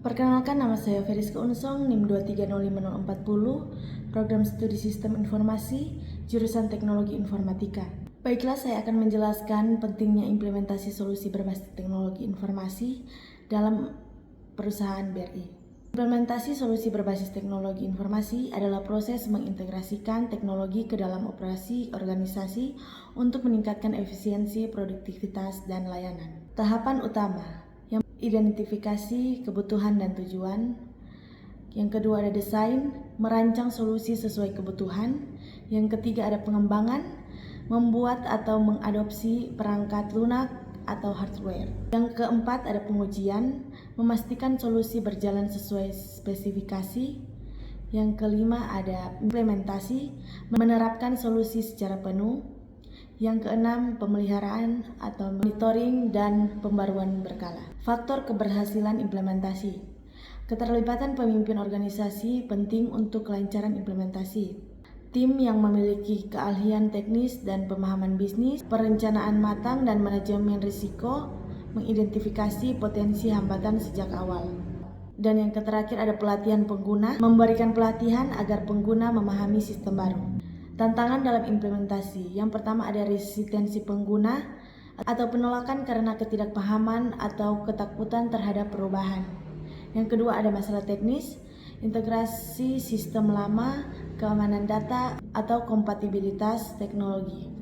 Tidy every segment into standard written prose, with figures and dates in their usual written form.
Perkenalkan, nama saya Feriska Unsong, NIM 2305040, Program Studi Sistem Informasi, jurusan Teknologi Informatika. Baiklah, saya akan menjelaskan pentingnya implementasi solusi berbasis teknologi informasi dalam perusahaan BRI. Implementasi solusi berbasis teknologi informasi adalah proses mengintegrasikan teknologi ke dalam operasi organisasi untuk meningkatkan efisiensi, produktivitas, dan layanan. Tahapan utama yang identifikasi kebutuhan dan tujuan. Yang kedua ada desain, merancang solusi sesuai kebutuhan. Yang ketiga ada pengembangan, membuat atau mengadopsi perangkat lunak atau hardware. Yang keempat ada pengujian, memastikan solusi berjalan sesuai spesifikasi. Yang kelima ada implementasi, menerapkan solusi secara penuh. Yang keenam, pemeliharaan atau monitoring dan pembaruan berkala. Faktor keberhasilan implementasi. Keterlibatan pemimpin organisasi penting untuk kelancaran implementasi. Tim yang memiliki keahlian teknis dan pemahaman bisnis, perencanaan matang dan manajemen risiko, mengidentifikasi potensi hambatan sejak awal. Dan yang terakhir ada pelatihan pengguna, memberikan pelatihan agar pengguna memahami sistem baru. Tantangan dalam implementasi. Yang pertama ada resistensi pengguna atau penolakan karena ketidakpahaman atau ketakutan terhadap perubahan. Yang kedua ada masalah teknis, integrasi sistem lama, keamanan data, atau kompatibilitas teknologi.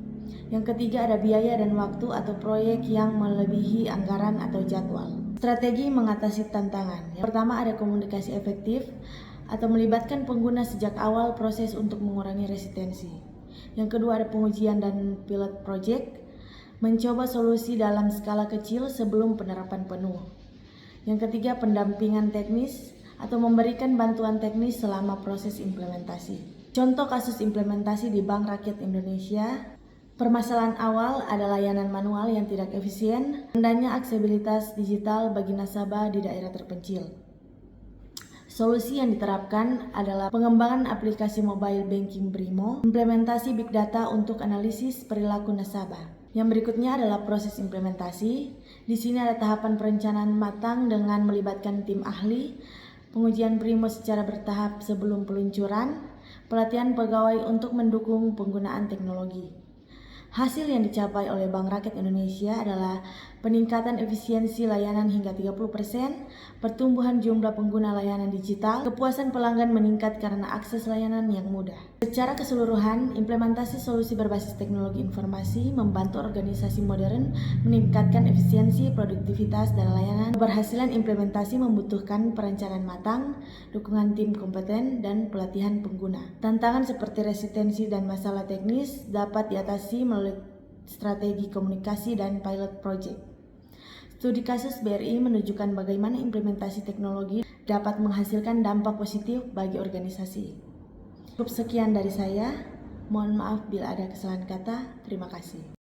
Yang ketiga ada biaya dan waktu atau proyek yang melebihi anggaran atau jadwal. Strategi mengatasi tantangan. Yang pertama ada komunikasi efektif atau melibatkan pengguna sejak awal proses untuk mengurangi resistensi. Yang kedua ada pengujian dan pilot project, mencoba solusi dalam skala kecil sebelum penerapan penuh. Yang ketiga pendampingan teknis atau memberikan bantuan teknis selama proses implementasi. Contoh kasus implementasi di Bank Rakyat Indonesia. Permasalahan awal ada layanan manual yang tidak efisien, rendahnya aksesibilitas digital bagi nasabah di daerah terpencil. Solusi yang diterapkan adalah pengembangan aplikasi mobile banking Brimo, implementasi big data untuk analisis perilaku nasabah. Yang berikutnya adalah proses implementasi. Di sini ada tahapan perencanaan matang dengan melibatkan tim ahli, pengujian Brimo secara bertahap sebelum peluncuran, pelatihan pegawai untuk mendukung penggunaan teknologi. Hasil yang dicapai oleh Bank Rakyat Indonesia adalah peningkatan efisiensi layanan hingga 30%, pertumbuhan jumlah pengguna layanan digital, kepuasan pelanggan meningkat karena akses layanan yang mudah. Secara keseluruhan, implementasi solusi berbasis teknologi informasi membantu organisasi modern meningkatkan efisiensi, produktivitas, dan layanan. Keberhasilan implementasi membutuhkan perencanaan matang, dukungan tim kompeten, dan pelatihan pengguna. Tantangan seperti resistensi dan masalah teknis dapat diatasi melalui strategi komunikasi dan pilot project. Studi kasus BRI menunjukkan bagaimana implementasi teknologi dapat menghasilkan dampak positif bagi organisasi. Cukup sekian dari saya. Mohon maaf bila ada kesalahan kata. Terima kasih.